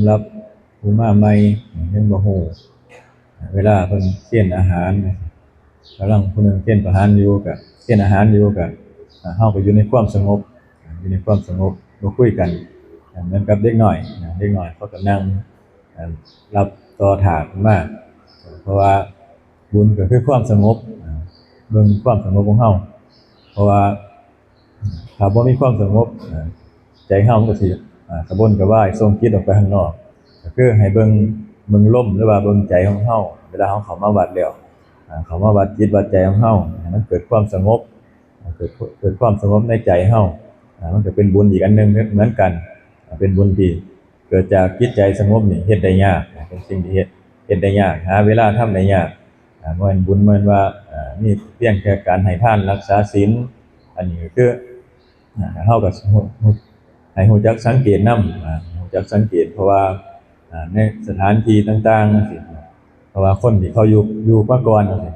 ำหรับผู้มาใหม่ยังบ่ฮู้เวลาเพิ่นเซียนอาหารกำลังผู้หนึงเซียนอาหารอยู่ก็เซียนอาหารอยู่ก็เฮาก็อยู่ในความสงบอยู่ในความสงบบ่คุยกันเหมือนกับเด็กน้อยเด็กน้อยเขาก็นั่งรับต่อถาขึ้นมาเพราะว่าบุญก็คือความสงบเบิ่งความสงบของเฮาเพราะว่าถ้าบ่มีความสงบใจเฮามันก็สิกระวนกระวายส่งจิตออกไปข้างนอกก็คือให้เบิ่งลมหรือว่าเบิ่งใจของเฮาเวลาเฮาเข้ามาวัดแล้วเข้ามาวัดจิตวัดใจของเฮาให้มันเกิดความสงบเกิดความสงบในใจเฮามันก็เป็นบุญอีกอันนึงเหมือนกันเป็นบุญที่เกิดจากจิตใจสงบนี่เฮ็ดได้ยากเป็นสิ่งที่เฮ็ดได้ยากหาเวลาทำได้ยากบ่แม่นบุญเหมือนว่ามีเพียงแค่การให้ทานรักษาศีลอันนี้ก็คือเฮาก็ให้รู้จักสังเกตนำรู้จักสังเกตเพราะว่าในสถานที่ต่างๆจังซี่เพราะว่าคนที่เขาอยู่มาก่อนจังซี่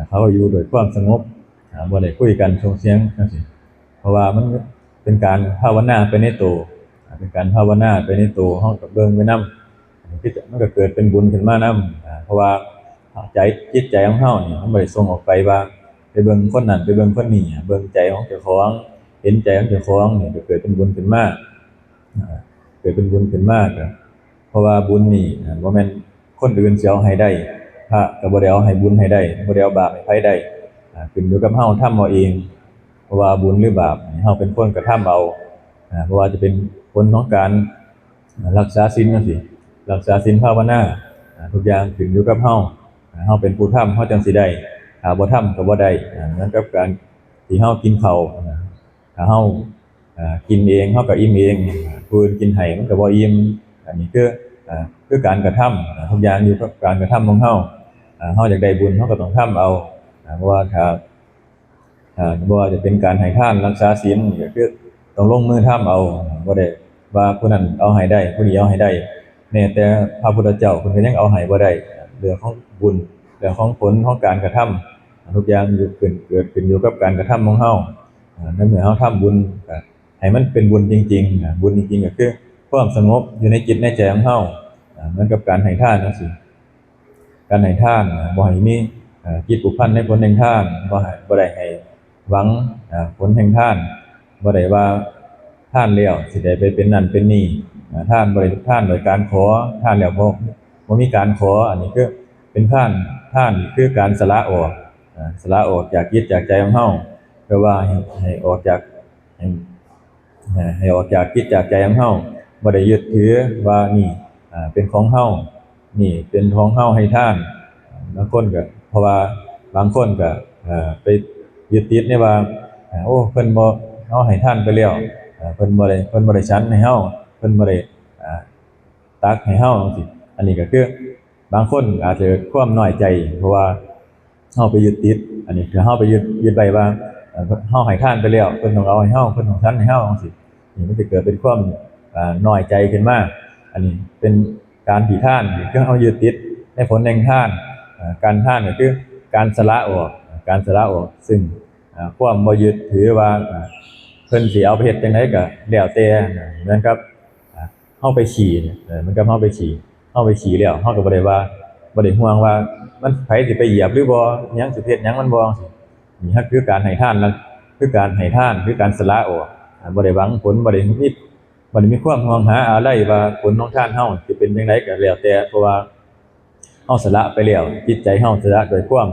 เขาก็อยู่ด้วยความสงบบ่ได้คุยกันส่งเสียงจังซี่เพราะว่ามันเป็นการภาวนาไปในตัวเป็นการภาวนาไปในตัวเฮาก็เบิ่งไปนำคือมันก็เกิดเป็นบุญขึ้นมานำเพราะว่าจิตใจของเฮานี่มันบ่ได้ส่งออกไปว่าไปเบิ่งคนนั้นไปเบิ่งคนนี้เบิ่งใจของเจ้าของเห็นใจของเจ้าของนี่ก็เกิดเป็นบุญขึ้นมาเกิดเป็นบุญขึ้นมาก็เพราะว่าบุญนี่บ่แม่นคนอื่นสิเอาให้ได้พระก็บ่ได้เอาให้บุญให้ได้บ่ได้เอาบาปให้ไผได้ขึ้นอยู่กับเฮาทำเอาเองเพราะว่าบุญหรือบาปเฮาเป็นคนกระทำเอาเพราะว่าจะเป็นผลของการรักษาศีลจังซี่รักษาศีลภาวนาทุกอย่างขึ้นอยู่กับเฮาเป็นผู้ทำเฮาจังสิได้ถ้าบ่ทำก็บ่ได้เหมือนกับการที่เฮากินข้าวถ้าเฮากินเองเฮาก็อิ่มเองผู้อื่นกินให้มันก็บ่อิ่มอันนี้คือการกระทำทุกอย่างอยู่กับการกระทำของเฮาเฮาอยากได้บุญเฮาก็ต้องทำเอาเพราะว่าถ้าบ่ว่าจะเป็นการให้ทานรักษาศีลก็คือต้องลงมือทำเอาบ่ได้ว่าผู้นั้นเอาให้ได้ผู้นี้เอาให้ได้แม้แต่พระพุทธเจ้าเพิ่นก็ยังเอาให้บ่ได้เรื่องของบุญเรื่องของผลของการกระทำทุกอย่างเกิดขึ้นอยู่กับการกระทำของเฮาในเมื่อเฮาทำบุญก็ให้มันเป็นบุญจริงๆบุญจริงๆก็คือความสงบอยู่ในจิตในใจของเฮาเหมือนกับการให้ทานจังซี่การให้ทานบ่ให้มีจิตผูกพันในผลแห่งทานบ่ได้ให้หวังผลแห่งทานบ่ได้ว่าทานแล้วสิได้ไปเป็นนั่นเป็นนี่ทานบ่ได้ทานโดยการขอทานแล้วบ่มีการขออันนี้คือเป็นทานคือการสละออกจากจิตจากใจของเฮาเพื่อว่าให้ออกจากจิตจากใจของเฮาบ่ได้ยึดถือว่านี่เป็นของเฮานี่เป็นของเฮาให้ทานบางคนก็เพราะว่าบางคนก็ไปยึดติดในว่าโอ้เพิ่นบ่เฮาให้ทานไปแล้วเพิ่นบ่ได้ฉันให้เฮาเพิ่นบ่ได้ตักให้เฮาจังซี่อันนี้ก็คือบางคนอาจจะเกิดความน้อยใจเพราะว่าเฮาไปยึดติดอันนี้คือเฮาไปยึดไว้ว่าเฮาให้ทานไปแล้วเพิ่นต้องเอาให้เฮาเพิ่นต้องฉันให้เฮาจังซี่นี่มันจะเกิดเป็นความน้อยใจขึ้นมาอันนี้เป็นการผิดทานคือเฮายึดติดในผลแห่งทานการทานก็คือการสละออกซึ่งความบ่ยึดถือว่าเพิ่นสิเอาไปเฮ็ดจังได๋ก็แล้วแต่เหมือนกับเฮาไปฉี่เหมือนกับเฮาไปฉี่แล้วเฮาก็บ่ได้ห่วงว่ามันไผสิไปเหยียบหรือบ่หยังสิเฮ็ดหยังมันบ่นี่คือการให้ทานแล้วคือการสละออกบ่ได้หวังผลบ่ได้มีความห่วงหาอะไรว่าผลของทานเฮาสิเป็นจังไดก็แล้วแต่เพราะว่าเฮาสละไปแล้วจิตใจเฮาสละด้วยความ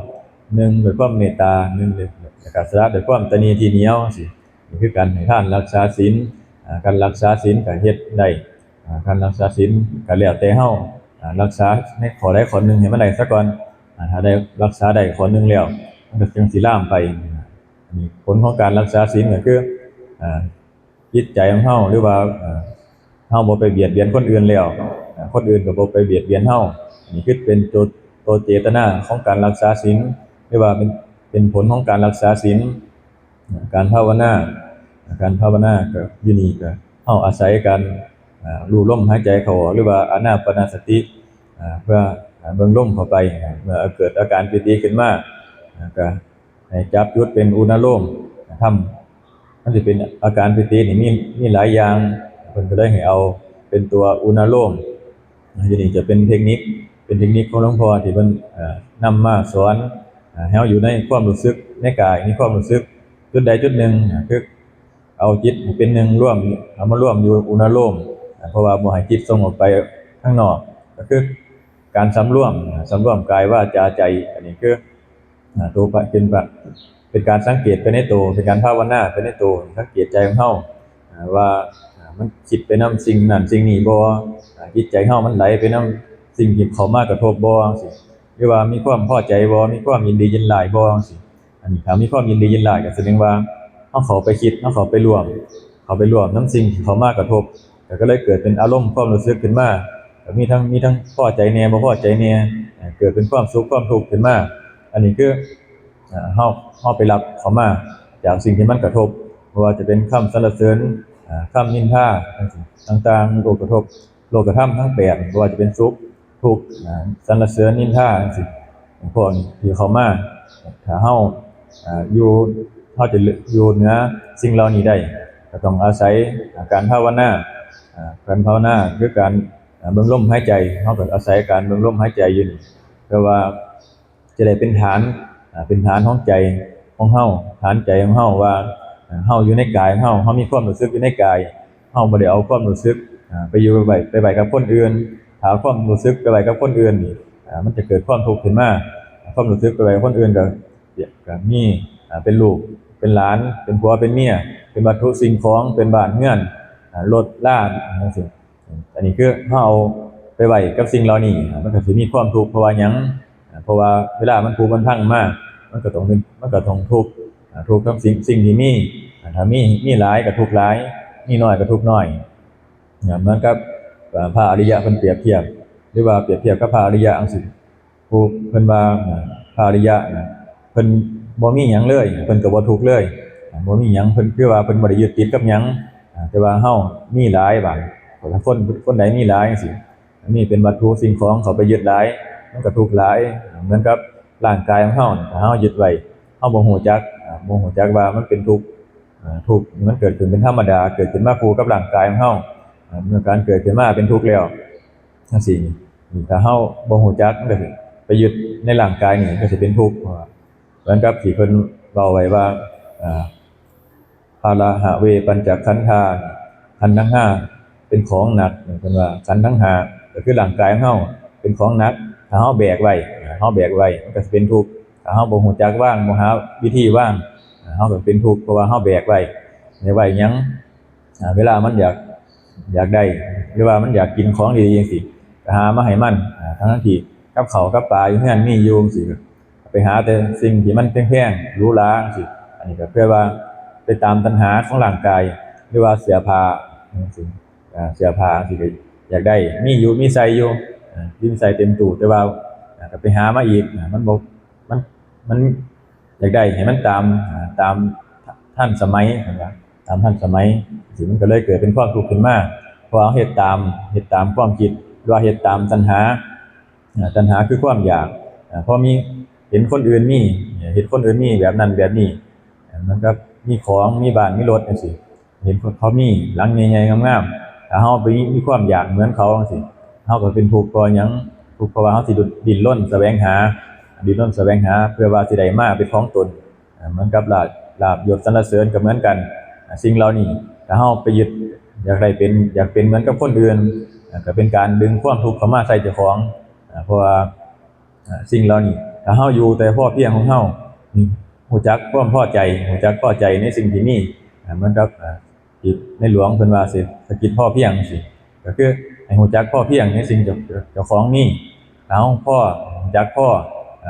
ด้วยความเมตตาแล้วก็สละด้วยความตณีทีเหนียวจังซี่นี่คือการให้ทานรักษาศีลการรักษาศีลก็เฮ็ดได้การรักษาศีลก็แล้วแต่เฮารักษาในข้อใดข้อหนึ่งให้มันได้ซะก่อนถ้าได้รักษาได้ข้อหนึ่งแล้วมันก็จังสิลามไปอันนี้ผลของการรักษาศีลก็คือจิตใจของเฮาหรือว่าเฮาบ่ไปเบียดเบียนคนอื่นแล้วคนอื่นก็บ่ไปเบียดเบียนเฮานี่คือเป็นตัวเจตนาของการรักษาศีลหรือว่าเป็นผลของการรักษาศีลการภาวนาก็อยู่นี่ก็เฮาอาศัยการรู้ลมหายใจเข้าออกหรือว่าอานาปานสติเพื่อเบิ่งลมเข้าไปเมื่อเกิดอาการปิติขึ้นมาก็ให้จับจุดเป็นอุณโลมทำมันสิเป็นอาการปิตินี่มีหลายอย่างเพิ่นก็ได้ให้เอาเป็นตัวอุณโลม อยู่นี่จะเป็นเทคนิคของหลวงพ่อที่เพิ่นนำมาสอนให้เฮาอยู่ในความรู้สึกในกายมีความรู้สึกจุดใดจุดหนึ่งคือเอาจิตเป็นหนึ่งร่วมเอามาร่วมอยู่อุณโลมเพราะว่าบ่ให้จิตส่งออกไปข้างนอกก็คือการสำรวมกายวาจาใจอันนี้คือตัวเป็นการสังเกตไปในตัวเป็นการภาวนาไปในตัวสังเกตใจของเฮาว่ามันคิดไปนำสิ่งนั้นสิ่งนี้บ่จิตใจเฮามันไหลไปนำสิ่งที่เข้ามากระทบบ่จังซี่หรือว่ามีความพอใจบ่มีความยินดียินร้ายบ่จังซี่อันนี้ถ้ามีความยินดียินร้ายก็แสดงว่าเฮาเข้าไปคิดเฮาเข้าไปร่วมนำสิ่งที่เข้ามากระทบก็เลยเกิดเป็นอารมณ์ความรู้สึกขึ้นมาก็มีทั้งพอใจแน่บ่พอใจแน่เกิดเป็นความสุขความทุกข์ขึ้นมาอันนี้คือเฮาไปรับเข้ามาจากสิ่งที่มันกระทบบ่ว่าจะเป็นคำสรรเสริญคำนินทาต่างๆโลกกระทบโลกธรรมทั้ง8บ่ว่าจะเป็นสุขทุกข์สรรเสริญนินทาจังซี่พวกนี้ที่เข้ามาถ้าเฮาอยู่เฮาจะอยู่เหนือสิ่งเหล่านี้ได้ก็ต้องอาศัยการภาวนาคือการเบิ่งลมหายใจเฮาก็อาศัยการเบิ่งลมหายใจอยู่นี่เพื่อว่าจะได้เป็นฐานของใจของเฮาฐานใจของเฮาว่าเฮาอยู่ในกายของเฮามีความรู้สึกอยู่ในกายเฮาบ่ได้เอาความรู้สึกไปอยู่ไปไว้กับคนอื่นถ้าเอาความรู้สึกไปไว้กับคนอื่นนี่มันจะเกิดความทุกข์ขึ้นมาความรู้สึกไปไว้กับคนอื่นก็มีเป็นลูกเป็นหลานเป็นผัวเป็นเมียเป็นวัตถุสิ่งของเป็นบ้านเรือนรถลาจังซี่อันนี้คือเฮาเอาไปไว้กับสิ่งเหล่านี้มันก็สิมีความทุกข์เพราะว่าหยังเพราะว่าเวลามันผุมันพังมามันก็ต้องทุกข์กับสิ่งที่มีถ้ามีหลายก็ทุกข์หลายมีน้อยก็ทุกข์น้อยเหมือนกับพระอริยะเพิ่นเปรียบเทียบหรือว่าเปรียบเทียบกับพระอริยะจังซี่ผู้เพิ่นว่าพระอริยะเพิ่นบ่มีหยังเลยเพิ่นก็บ่ทุกข์เลยบ่มีหยังเพิ่นคือว่าเพิ่นบ่ได้ยึดติดกับหยังแต่ว่าเฮามีหลายบาดคนใดมีหลายจังซี่มีเป็นวัตถุสิ่งของเขาไปยึดหลายมันก็ทุกข์หลายเหมือนกับร่างกายของเฮาถ้าเฮายึดไว้เฮาบ่ฮู้จักว่ามันเป็นทุกข์มันเกิดขึ้นเป็นธรรมดาเกิดขึ้นมาคู่กับร่างกายของเฮาเมื่อการเกิดขึ้นมาเป็นทุกข์แล้วจังซี่นี่ถ้าเฮาบ่ฮู้จักมันก็สิไปยึดในร่างกายนี่ก็สิเป็นทุกข์เหมือนกับที่เพิ่นเว้าไว้ว่าภาระหะเวปัญจขันธาขันธ์ทั้ง5เป็นของหนักเพิ่นว่าขันธ์ทั้ง5ก็คือร่างกายของเฮาเป็นของหนักถ้าเฮาแบกไว้มันก็สิเป็นทุกข์ถ้าเฮาบ่ฮู้จักวางบ่หาวิธีวางเฮาก็เป็นทุกข์เพราะว่าเฮาแบกไว้หยังเวลามันอยากได้หรือว่ามันอยากกินของดีๆจังซี่ก็หามาให้มันทั้งที่กับข้าวกับปลาอยู่เฮือนมีอยู่จังซี่ไปหาแต่สิ่งที่มันแพงๆหรูหราจังซี่อันนี้ก็เพื่อว่าไปตามตัณหาของร่างกายหรือว่าเสื้อผ้าจังซี่เสื้อผ้าจังซี่ก็อยากได้มีอยู่มีใส่อยู่มีใส่เต็มตู้แต่ว่าก็ไปหามาอีกมันบ่มันอยากได้ให้มันตามทันสมัยว่าตามทันสมัยสิมันก็เลยเกิดเป็นความทุกข์ขึ้นมาเพราะเฮ็ดตามความคิดหรือว่าเฮ็ดตามตัณหาคือความอยากพอมีเห็นคนอื่นมีแบบนั้นแบบนี้มันก็มีของมีบ้านมีรถจังซี่เห็นเขามีหลังใหญ่ๆงามๆถ้าเฮาไปมีความอยากเหมือนเขาจังซี่เฮาก็เป็นทุกข์เพราะหยังทุกข์เพราะว่าเฮาสิดิ้นรนแสวงหาเพื่อว่าสิได้มาเป็นของตนเหมือนกับลาภยศสรรเสริญก็เหมือนกันสิ่งเหล่านี้ถ้าเฮาไปยึดอยากเป็นเหมือนกับคนอื่นก็เป็นการดึงความทุกข์เข้ามาใส่เจ้าของเพราะว่าสิ่งเหล่านี้ถ้าเฮาอยู่แต่พอเพียงของเฮารู้จักความพอใจในสิ่งที่มีเหมือนกับที่ในหลวงเพิ่นว่าสิสกิจพอเพียงสิก็คือให้รู้จักพอเพียงในสิ่งเจ้าของมีถ้าเฮาพอรู้จักพอ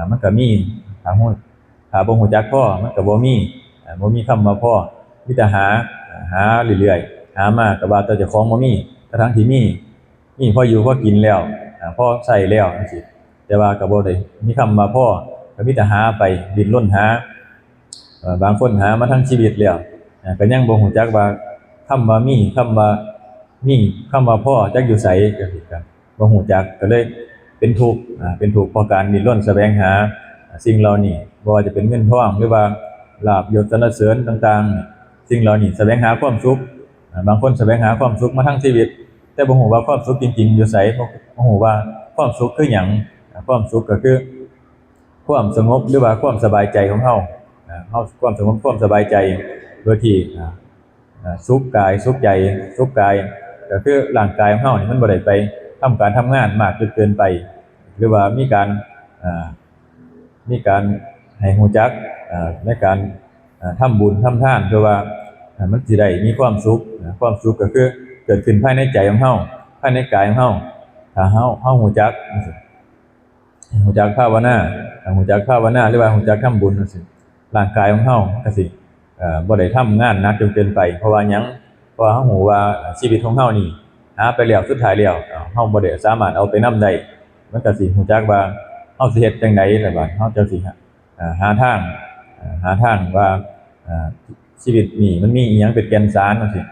มันก็มีถ้าบ่รู้จักพอมันก็บ่มีคำว่าพอมีแต่หาเรื่อยๆหามาก็ว่าแต่เจ้าของบ่มีทั้งที่มีพออยู่พอกินแล้วพอใช้แล้วจังซี่แต่ว่าก็บ่ได้มีคำว่าพอก็มีแต่หาไปดิ้นรนหาบางคนหามาทั้งชีวิตแล้วก็ยังบ่รู้จักว่าคำว่าคำว่าพอจักอยู่ไสจังซี่ครับบ่รู้จักก็เลยเป็นทุกข์เพราะการดิ้นรนแสวงหาสิ่งเหล่านี้บ่ว่าจะเป็นเงินทองหรือว่าลาภยศสรรเสริญต่างๆสิ่งเหล่านี้แสวงหาความสุขบางคนแสวงหาความสุขมาทั้งชีวิต แต่บ่ฮู้ว่าความสุขจริงๆอยู่ไสบ่ฮู้ว่าความสุขคือหยังความสุขก็คือความสงบหรือว่าความสบายใจของเฮาความสงบความสบายใจโดยที่สุขกายสุขใจสุขกายก็คือร่างกายของเฮานี่มันบ่ได้ไปทำการทำงานมากจนเกินไปหรือว่ามีการให้รู้จักในการทำบุญทำทานเพื่อว่ามันสิได้มีความสุขความสุขก็คือเกิดขึ้นภายในใจของเฮาภายในกายของเฮาถ้าเฮารู้จักภาวนาหรือว่ารู้จักทำบุญจังซี่ร่างกายของเฮาก็สิบ่ได้ทำงานหนักจนเกินไปเพราะว่าหยังเพราะเฮารู้ว่าชีวิตของเฮานี่หาไปแล้วสุดท้ายแล้วเฮาบ่ได้สามารถเอาไปนำได้มันก็สิรู้จักว่าเฮาสิเฮ็ดจังได๋ล่ะบัดเฮาจังสิหาทางว่าชีวิตนี่มันมีอิหยังเป็นแก่นสารจังซี่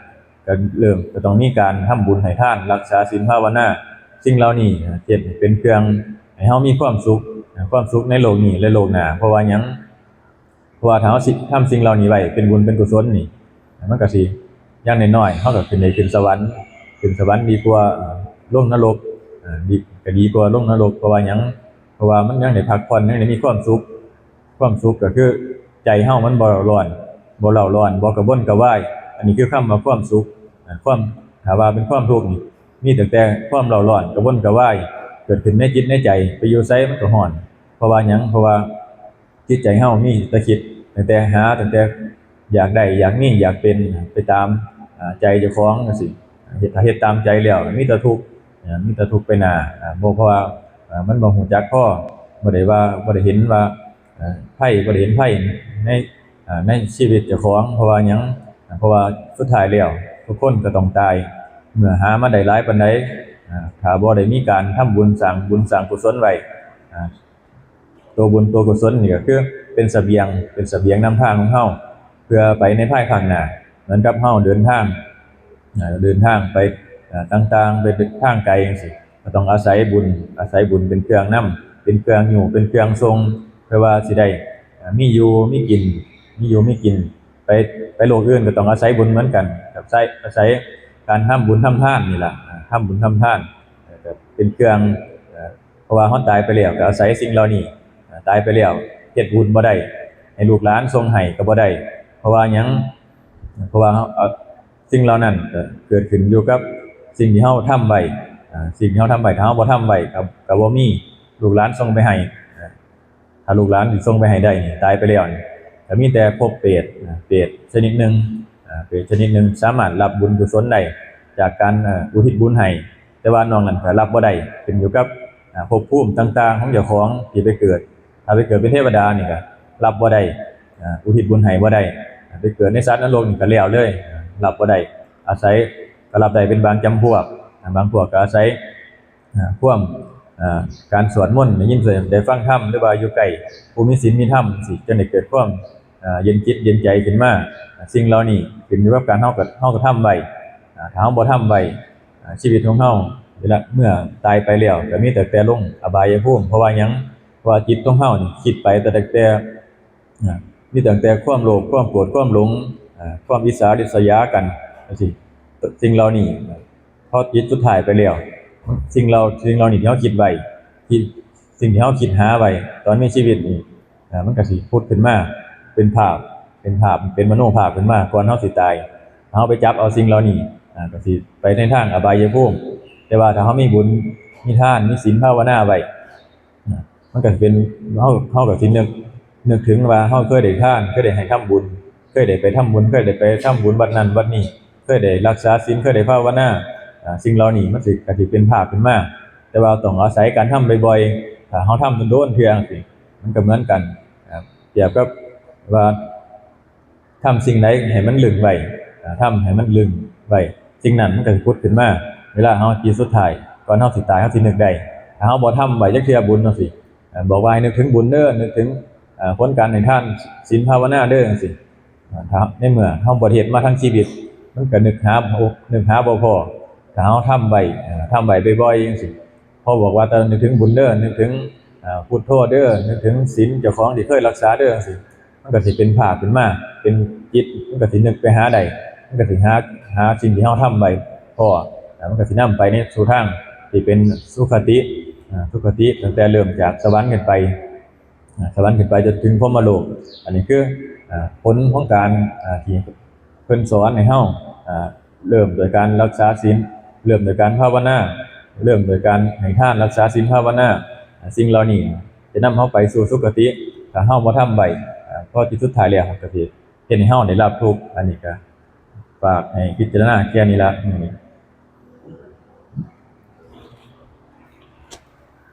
ก็ต้องมีการทำบุญให้ทานรักษาศีลภาวนาสิ่งเหล่านี้เฮ็ดให้เป็นเครื่องให้เฮามีความสุขในโลกนี้และโลกหน้าเพราะว่าหยังเพราะว่าถ้าเฮาทำสิ่งเหล่านี้ไว้เป็นบุญเป็นกุศลนี่มันก็สิอย่างน้อยๆเฮาก็ขึ้นสวรรค์ดีกว่าลงนรกดีกว่าลงนรกเพราะว่าหยังเพราะว่ามันยังได้พักผ่อนยังได้มีความสุขก็คือใจเฮามันบ่เร่าร้อนบ่กระวนกระวายอันนี้คือคำว่าความสุขความถ้าว่าเป็นความทุกข์นี่มีแต่ความเร่าร้อนกระวนกระวายเกิดขึ้นในจิตในใจไปอยู่ไสมันก็ร้อนเพราะว่าหยังเพราะว่าจิตใจเฮามีแต่คิดตั้งแต่อยากได้อยากมีอยากเป็นไปตามใจเจ้าของจังซี่เฮ็ดตามใจแล้วมีแต่ทุกข์ไปหน้าบ่เพราะว่ามันบ่รู้จักพอบ่ได้เห็นว่าบ่ได้เห็นไผในชีวิตเจ้าของเพราะว่าหยังเพราะว่าสุดท้ายแล้วทุกคนก็ต้องตายเมื่อหามาได้หลายปานใดถ้าบ่ได้มีการทำบุญสร้างกุศลไว้ตัวบุญตัวกุศลนี่ก็คือเป็นเสบียงนำทางของเฮาเพื่อไปในภายข้างหน้าเหมือนกับเฮาเดินทางไปต่างๆไปทางไกลจังซี่ก็ต้องอาศัยบุญเป็นเครื่องนำเป็นเครื่องอยู่เป็นเครื่องทรงเพื่อว่าสิได้มีอยู่มีกินไปโลกอื่นก็ต้องอาศัยบุญเหมือนกันกับอาศัยการทำบุญทำทานนี่ล่ะทำบุญทำทานก็เป็นเครื่องเพราะว่าเฮาตายไปแล้วก็อาศัยสิ่งเหล่านี้ตายไปแล้วเฮ็ดบุญบ่ได้ให้ลูกหลานส่งให้ก็บ่ได้เพราะว่าหยังเพราะว่าสิ่งเหล่านั้นก็เกิดขึ้นอยู่กับสิ่งที่เฮาทำไว้สิ่งที่เฮาทำไว้ถ้าเฮาบ่ทำไว้ก็บ่มีลูกหลานส่งไปให้ถ้าลูกหลานสิส่งไปให้ได้นี่ตายไปแล้วนี่ก็มีแต่พบเปรตชนิดหนึงสามารถรับบุญกุศลได้จากการอุทิศบุญให้แต่ว่านอกนั้นก็รับบ่ได้ขึ้นอยู่กับภพภูมิต่างๆของเจ้าของที่ไปเกิดถ้าไปเกิดเป็นเทวดานี่ก็รับบ่ได้อุทิศบุญให้บ่ได้ไปเกิดในสัตว์นรกนี่ก็แล้วเลยรับบ่ได้อาศัยก็รับได้เป็นบางจำพวกก็อาศัยความการสวดมนต์ได้ยินเสียงได้ฟังธรรมหรือว่าอยู่ใกล้ผู้มีศีลมีธรรมสิจนได้เกิดความเย็นจิตเย็นใจขึ้นมาสิ่งเหล่านี้ขึ้นอยู่กับการเฮาก็ทำไว้ถ้าเฮาบ่ทำไว้ชีวิตของเฮาเวลาเมื่อตายไปแล้วก็มีแต่ลงอบายภูมิเพราะว่าหยังเพราะว่าจิตของเฮานี่คิดไปแต่มีแต่ความโลภความโกรธความหลงความอิจฉาริษยากันจังซี่สิ่งเหล่านี้พอจิตสุดท้ายไปแล้วสิ่งเหล่านี้ที่เฮาคิดไว้สิ่งที่เฮาคิดหาไว้ตอนมีชีวิตนี่มันก็สิผุดขึ้นมาเป็นภาพเป็นมโนภาพขึ้นมาก่อนเฮาสิตายเฮาไปจับเอาสิ่งเหล่านี้ก็สิไปในทางอบายภูมิแต่ว่าถ้าเฮามีบุญมีทานมีศีลภาวนาไว้มันก็สิเป็นเฮาก็สินึกถึงว่าเฮาเคยได้ทานเคยได้ให้ทำบุญเคยได้ไปทำบุญเคยได้ไปทำบุญวัดนั้นวัดนี้เคยได้รักษาศีลเคยได้ภาวนาสิ่งเหล่านี้มันก็สิเป็นภาพขึ้นมาแต่ว่าต้องอาศัยการทำบ่อยๆถ้าเฮาทำโดนๆเทื่อจังซี่มันก็เหมือนกันเปรียบกับว่าทำสิ่งใดให้มันลึงไว้ทำให้มันลึงไว้สิ่งนั้นมันก็สิผุดขึ้นมาเวลาเฮาจิตสุดท้ายก่อนเฮาสิตายเฮาสินึกได้ถ้าเฮาบ่ทำไว้จักเทื่อบุญจังซี่บอกว่าให้นึกถึงบุญเด้อนึกถึงผลการให้ทานศีลภาวนาเด้อจังซี่ถ้าในเมื่อเฮาบ่เฮ็ดมาทั้งชีวิตมันก็นึกหาบ่พอถ้าเฮาทำไว้บ่อยๆจังซี่พอบอกว่าแต่นึกถึงบุญเด้อนึกถึงพุทโธเด้อนึกถึงศีลเจ้าของที่เคยรักษาเด้อจังซี่มันก็สิเป็นภาพขึ้นมาเป็นจิตมันก็สินึกไปหาได้มันก็สิหาสิ่งที่เฮาทำไว้พอ มันก็สินำไปในสู่ทางที่เป็นสุขติสุขติตั้งแต่เริ่มจากสวรรค์ขึ้นไปสวรรค์ขึ้นไปจนถึงพรหมโลกอันนี้คือผลของการที่เพิ่นสอนให้เฮาเริ่มโดยการรักษาศีลเริ่มโดยการภาวนาเริ่มโดยการให้ทานรักษาศีลภาวนาสิ่งเหล่านี้จะนำเฮาไปสู่สุคติถ้าเฮาบ่ทำไว้พอที่สุดท้ายแล้วก็สิเฮ็ดให้เฮาได้รับทุกข์อันนี้ก็ฝากให้พิจารณาแค่นี้ละ